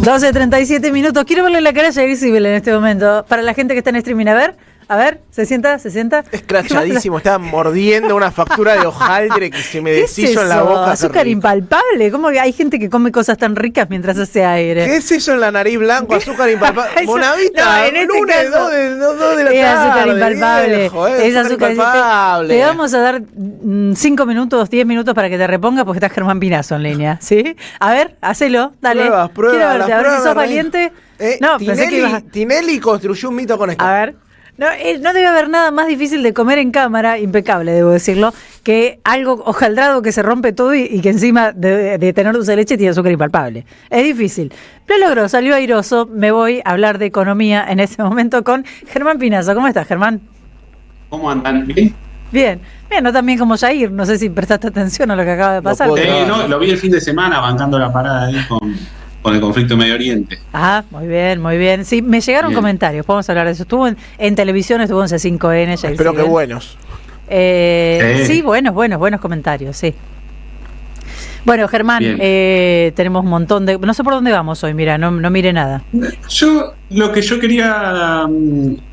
12:37 minutos. Quiero verle la cara a Jair Sibel en este momento. Para la gente que está en streaming, a ver, ¿se sienta? Escrachadísimo, estaba mordiendo una factura de hojaldre que se me deshizo en la boca. Azúcar impalpable. ¿Cómo que hay gente que come cosas tan ricas mientras hace aire? ¿Qué es eso en la nariz blanco? Azúcar impalpable. Bonavita, no, en este lunes, caso, 2 de la tarde. Es azúcar impalpable. Viejo, es azúcar impalpable. Te vamos a dar 5 minutos, 10 minutos para que te reponga porque está Germán Pinazo en línea. ¿Sí? A ver, hacelo, dale. Pruebas, Quiero verte, a ver si sos valiente. No, pensé que ibas a... Tinelli construyó un mito con esto. A ver. No debe haber nada más difícil de comer en cámara, impecable debo decirlo, que algo hojaldrado que se rompe todo y que encima de tener dulce de leche tiene azúcar impalpable. Es difícil. Lo logró, salió airoso. Me voy a hablar de economía en este momento con Germán Pinazo. ¿Cómo estás, Germán? ¿Cómo andan? ¿Bien? Bien, no tan bien como Jair. No sé si prestaste atención a lo que acaba de pasar. No, lo vi el fin de semana bancando la parada ahí con el conflicto en Medio Oriente. Ah, muy bien. Sí, me llegaron comentarios, podemos hablar de eso. Estuvo en televisión, estuvo en C5N. Espero que buenos. Sí, buenos comentarios, sí. Bueno, Germán, tenemos un montón de... No sé por dónde vamos hoy, mira, no mire nada. Lo que yo quería...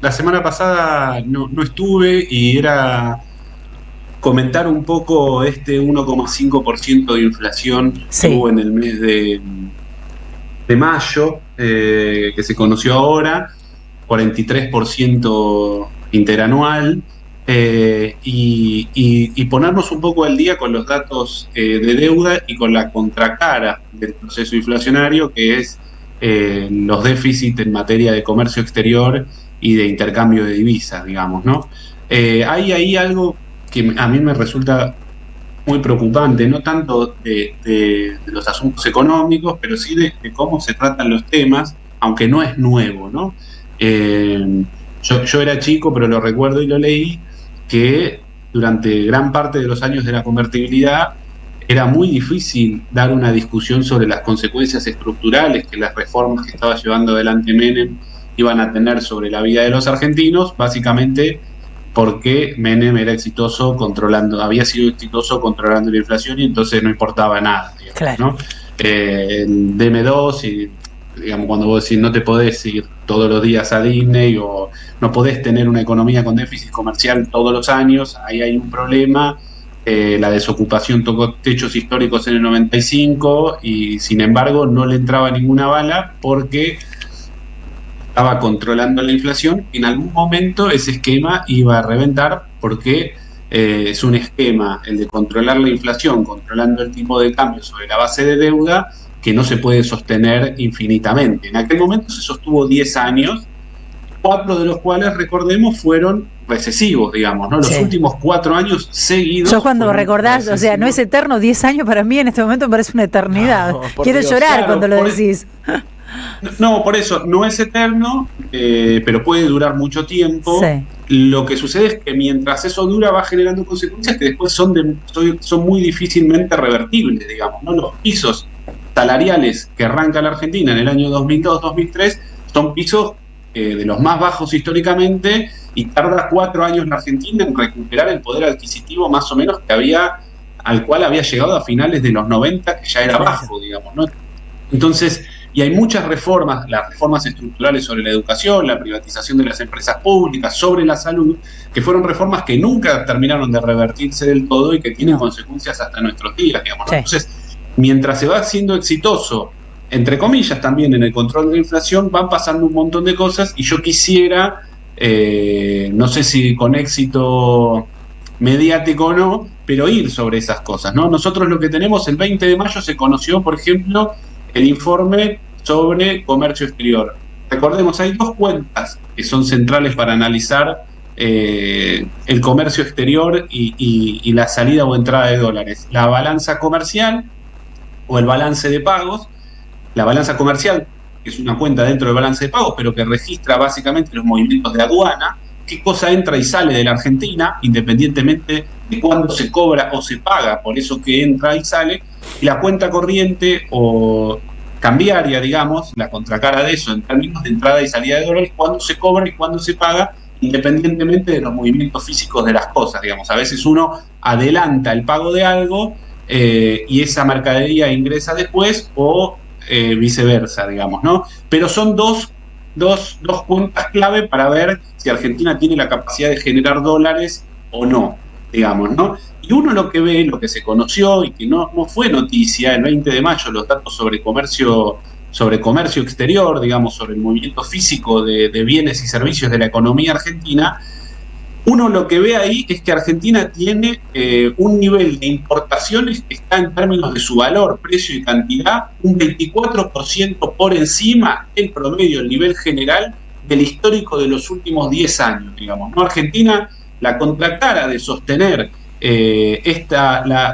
La semana pasada no estuve y era comentar un poco este 1,5% de inflación que hubo en el mes de mayo, que se conoció ahora, 43% interanual, y ponernos un poco al día con los datos de deuda y con la contracara del proceso inflacionario, que es los déficits en materia de comercio exterior y de intercambio de divisas, digamos, ¿no? Hay ahí algo que a mí me resulta muy preocupante, no tanto de los asuntos económicos, pero sí de cómo se tratan los temas, aunque no es nuevo, ¿no? Yo era chico, pero lo recuerdo y lo leí, que durante gran parte de los años de la convertibilidad era muy difícil dar una discusión sobre las consecuencias estructurales que las reformas que estaba llevando adelante Menem iban a tener sobre la vida de los argentinos, básicamente porque Menem había sido exitoso controlando la inflación y entonces no importaba nada, digamos, claro, ¿no? El DM2 y, digamos, cuando vos decís no te podés ir todos los días a Disney o no podés tener una economía con déficit comercial todos los años, ahí hay un problema. La desocupación tocó techos históricos en el 95 y sin embargo no le entraba ninguna bala porque estaba controlando la inflación. En algún momento ese esquema iba a reventar porque es un esquema, el de controlar la inflación, controlando el tipo de cambio sobre la base de deuda, que no se puede sostener infinitamente. En aquel momento se sostuvo 10 años, 4 de los cuales, recordemos, fueron recesivos, digamos, ¿no? Los últimos 4 años seguidos. Yo cuando recordás, recesivos. O sea, no es eterno, 10 años para mí en este momento me parece una eternidad. Quiero llorar cuando lo decís. No, por eso, no es eterno, pero puede durar mucho tiempo. Lo que sucede es que mientras eso dura va generando consecuencias que después son muy difícilmente revertibles, digamos, ¿no? Los pisos salariales que arranca la Argentina en el año 2002-2003 son pisos de los más bajos históricamente y tarda 4 años la Argentina en recuperar el poder adquisitivo más o menos al cual había llegado a finales de los 90, que ya era bajo, digamos, ¿no? Entonces, y hay muchas reformas, las reformas estructurales sobre la educación, la privatización de las empresas públicas, sobre la salud, que fueron reformas que nunca terminaron de revertirse del todo y que tienen consecuencias hasta nuestros días, digamos, ¿no? Entonces, mientras se va siendo exitoso, entre comillas también, en el control de la inflación, van pasando un montón de cosas y yo quisiera, no sé si con éxito mediático o no, pero ir sobre esas cosas, ¿no? Nosotros lo que tenemos, el 20 de mayo se conoció, por ejemplo, el informe sobre comercio exterior. Recordemos, hay 2 cuentas que son centrales para analizar el comercio exterior y la salida o entrada de dólares. La balanza comercial o el balance de pagos. La balanza comercial, que es una cuenta dentro del balance de pagos, pero que registra básicamente los movimientos de aduana, qué cosa entra y sale de la Argentina, independientemente de cuándo se cobra o se paga por eso que entra y sale. Y la cuenta corriente o cambiaria, digamos, la contracara de eso en términos de entrada y salida de dólares, cuándo se cobra y cuándo se paga, independientemente de los movimientos físicos de las cosas, digamos. A veces uno adelanta el pago de algo y esa mercadería ingresa después, o viceversa, digamos, ¿no? Pero son dos cuentas clave para ver si Argentina tiene la capacidad de generar dólares o no, digamos, ¿no? Y uno lo que ve, lo que se conoció y que no fue noticia, el 20 de mayo, los datos sobre comercio exterior, digamos, sobre el movimiento físico de bienes y servicios de la economía argentina, uno lo que ve ahí es que Argentina tiene un nivel de importaciones que está en términos de su valor, precio y cantidad, un 24% por encima del promedio, el nivel general del histórico de los últimos 10 años, digamos, ¿no? Argentina, la contracara de sostener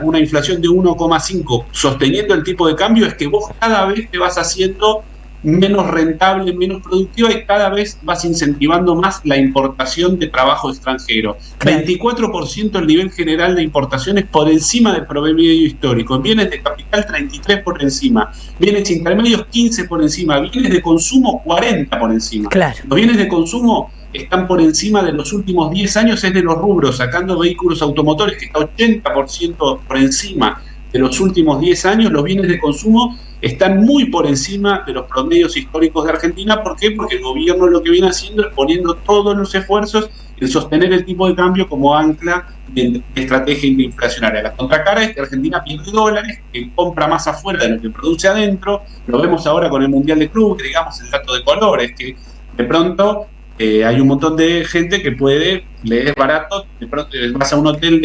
una inflación de 1,5 sosteniendo el tipo de cambio es que vos cada vez te vas haciendo menos rentable, menos productiva y cada vez vas incentivando más la importación de trabajo extranjero. Claro. 24% el nivel general de importaciones por encima del promedio histórico. Bienes de capital 33 por encima. Bienes intermedios 15 por encima. Bienes de consumo 40 por encima. Claro. Los bienes de consumo están por encima de los últimos 10 años, es de los rubros, sacando vehículos automotores, que está 80% por encima de los últimos 10 años. Los bienes de consumo están muy por encima de los promedios históricos de Argentina. ¿Por qué? Porque el gobierno lo que viene haciendo es poniendo todos los esfuerzos en sostener el tipo de cambio como ancla de estrategia inflacionaria. La contracara es que Argentina pierde dólares, que compra más afuera de lo que produce adentro. Lo vemos ahora con el Mundial de Clubes, digamos, el dato de colores, que de pronto hay un montón de gente que puede, le es barato, de pronto vas a un hotel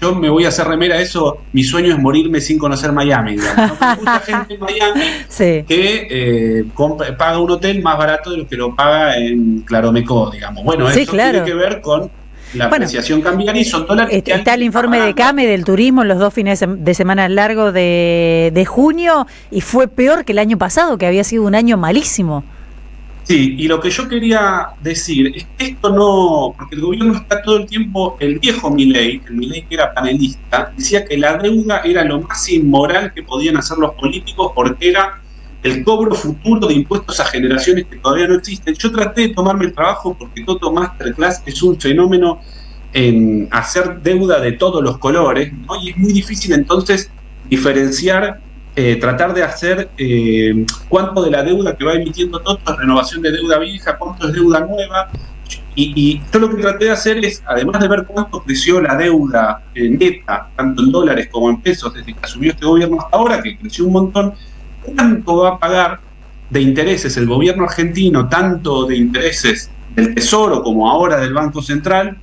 yo me voy a hacer remera, eso, mi sueño es morirme sin conocer Miami, digamos, ¿no? Hay mucha gente en Miami sí. que paga un hotel más barato de lo que lo paga en Claromecó, digamos. Bueno, sí, eso claro. tiene que ver con la apreciación cambiaria y son dólares. Está el informe de CAME del turismo, los 2 fines de semana largos de junio, y fue peor que el año pasado, que había sido un año malísimo. Sí, y lo que yo quería decir es que esto no, porque el gobierno está todo el tiempo, el viejo Milei, el Milei que era panelista, decía que la deuda era lo más inmoral que podían hacer los políticos porque era el cobro futuro de impuestos a generaciones que todavía no existen. Yo traté de tomarme el trabajo porque Toto Masterclass es un fenómeno en hacer deuda de todos los colores, ¿no? Y es muy difícil entonces diferenciar, tratar de hacer cuánto de la deuda que va emitiendo Toto es renovación de deuda vieja, cuánto es deuda nueva. Y yo lo que traté de hacer es, además de ver cuánto creció la deuda neta, tanto en dólares como en pesos, desde que asumió este gobierno hasta ahora, que creció un montón, cuánto va a pagar de intereses el gobierno argentino, tanto de intereses del Tesoro como ahora del Banco Central,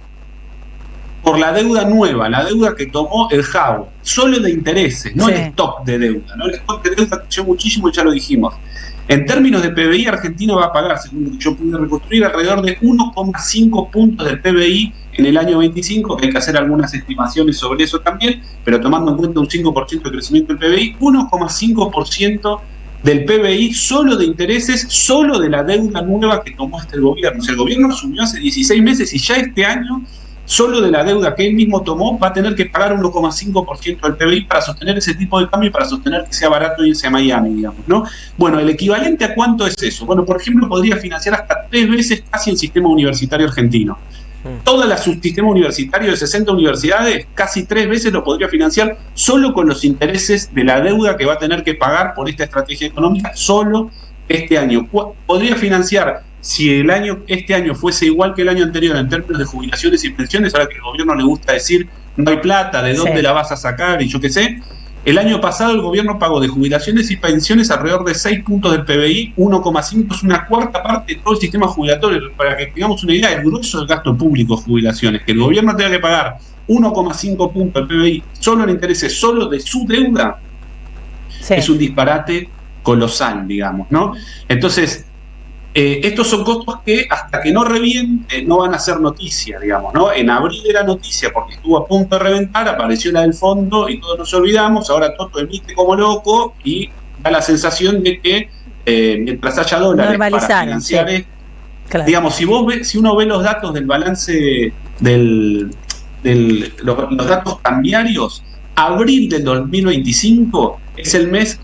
por la deuda nueva, la deuda que tomó el JABO, solo de intereses, no sí. El stock de deuda, ¿no? El stock de deuda creció muchísimo y ya lo dijimos. En términos de PBI, Argentina va a pagar, según lo que yo pude reconstruir, alrededor de 1,5 puntos del PBI en el año 25, que hay que hacer algunas estimaciones sobre eso también, pero tomando en cuenta un 5% de crecimiento del PBI, 1,5% del PBI solo de intereses, solo de la deuda nueva que tomó este gobierno. O sea, el gobierno asumió hace 16 meses y ya este año, solo de la deuda que él mismo tomó, va a tener que pagar 1,5% del PBI para sostener ese tipo de cambio y para sostener que sea barato irse a Miami, digamos, ¿no? Bueno, ¿el equivalente a cuánto es eso? Bueno, por ejemplo, podría financiar hasta 3 veces casi el sistema universitario argentino. Todo el subsistema universitario de 60 universidades, casi 3 veces lo podría financiar solo con los intereses de la deuda que va a tener que pagar por esta estrategia económica solo este año. Podría financiar, si este año fuese igual que el año anterior en términos de jubilaciones y pensiones, ahora que al gobierno le gusta decir no hay plata, ¿de dónde la vas a sacar? Y yo qué sé. El año pasado el gobierno pagó de jubilaciones y pensiones alrededor de 6 puntos del PBI, 1,5 es una cuarta parte de todo el sistema jubilatorio. Para que tengamos una idea, el grueso del gasto público jubilaciones, que el gobierno tenga que pagar 1,5 puntos del PBI solo en intereses, solo de su deuda, sí. Es un disparate colosal, digamos, ¿no? Entonces, estos son costos que hasta que no revienten no van a ser noticia, digamos, ¿no? En abril era noticia porque estuvo a punto de reventar, apareció la del fondo y todos nos olvidamos, ahora Toto emite como loco y da la sensación de que mientras haya dólares para financiar, sí. Claro. Digamos, si uno ve los datos del balance los datos cambiarios, abril del 2025 es el mes,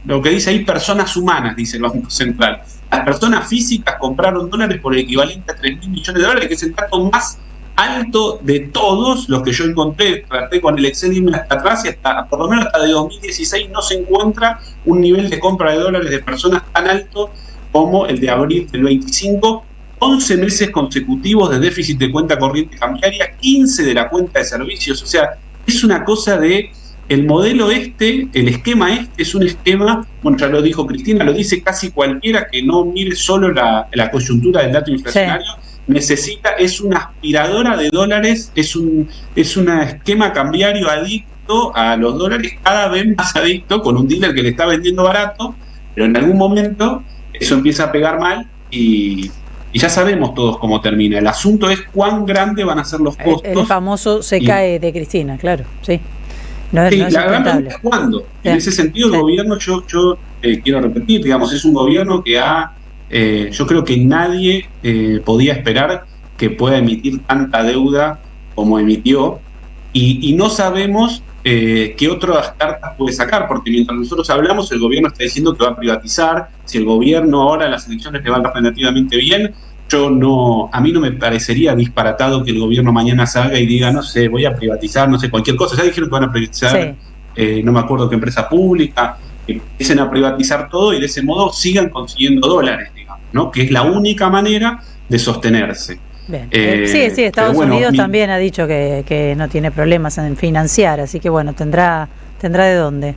lo que dice ahí personas humanas, dice el Banco Central. Las personas físicas compraron dólares por el equivalente a 3.000 millones de dólares, que es el dato más alto de todos los que yo encontré. Traté con el Excel irme hasta atrás y hasta, por lo menos hasta de 2016 no se encuentra un nivel de compra de dólares de personas tan alto como el de abril del 25, 11 meses consecutivos de déficit de cuenta corriente cambiaria, 15 de la cuenta de servicios. O sea, es una cosa de... El modelo el esquema es un esquema, bueno, ya lo dijo Cristina, lo dice casi cualquiera que no mire solo la coyuntura del dato inflacionario, es una aspiradora de dólares, es un esquema cambiario adicto a los dólares, cada vez más adicto, con un dealer que le está vendiendo barato, pero en algún momento eso empieza a pegar mal y ya sabemos todos cómo termina. El asunto es cuán grandes van a ser los costos. El famoso se cae de Cristina, claro, sí. Sí, la gran pregunta es cuándo. En ese sentido, el gobierno, yo quiero repetir, digamos, es un gobierno que yo creo que nadie podía esperar que pueda emitir tanta deuda como emitió, y no sabemos qué otras cartas puede sacar, porque mientras nosotros hablamos, el gobierno está diciendo que va a privatizar. Si el gobierno ahora las elecciones le van relativamente bien, a mí no me parecería disparatado que el gobierno mañana salga y diga, no sé, voy a privatizar, no sé, cualquier cosa. Ya dijeron que van a privatizar, no me acuerdo qué empresa pública, que empiecen a privatizar todo y de ese modo sigan consiguiendo dólares, digamos, ¿no? Que es la única manera de sostenerse. Bien. Sí, Estados Unidos también ha dicho que no tiene problemas en financiar, así que bueno, tendrá de dónde.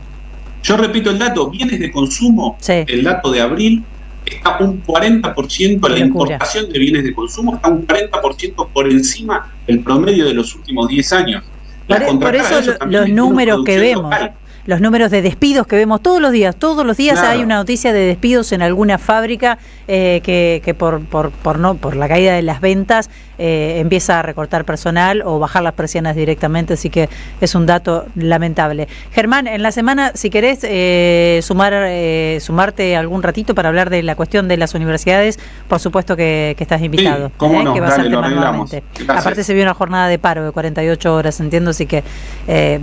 Yo repito el dato, bienes de consumo, el dato de abril, está un 40%, la importación de bienes de consumo está un 40% por encima del promedio de los últimos 10 años. Por eso los números que vemos, los números de despidos que vemos todos los días claro. Hay una noticia de despidos en alguna fábrica que por la caída de las ventas empieza a recortar personal o bajar las persianas directamente, así que es un dato lamentable. Germán, en la semana, si querés sumarte algún ratito para hablar de la cuestión de las universidades, por supuesto que estás invitado. Sí, cómo no, que va dale, a ser lo tema arreglamos. nuevamente. Aparte se vio una jornada de paro de 48 horas, entiendo, así que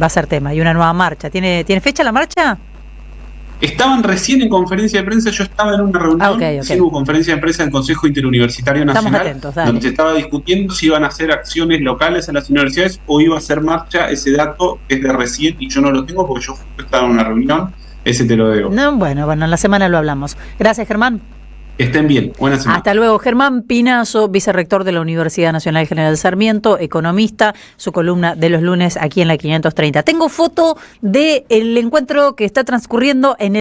va a ser tema. Y una nueva marcha. ¿Tiene fecha la marcha? Estaban recién en conferencia de prensa, yo estaba en una reunión, recién hubo conferencia de prensa en el Consejo Interuniversitario Nacional, atentos, donde se estaba discutiendo si iban a hacer acciones locales en las universidades o iba a hacer marcha. Ese dato es de recién y yo no lo tengo porque yo estaba en una reunión, ese te lo debo. No, bueno, en la semana lo hablamos. Gracias, Germán. Estén bien, buenas semanas. Hasta luego. Germán Pinazo, vicerrector de la Universidad Nacional General Sarmiento, economista, su columna de los lunes aquí en la 530. Tengo foto del encuentro que está transcurriendo en el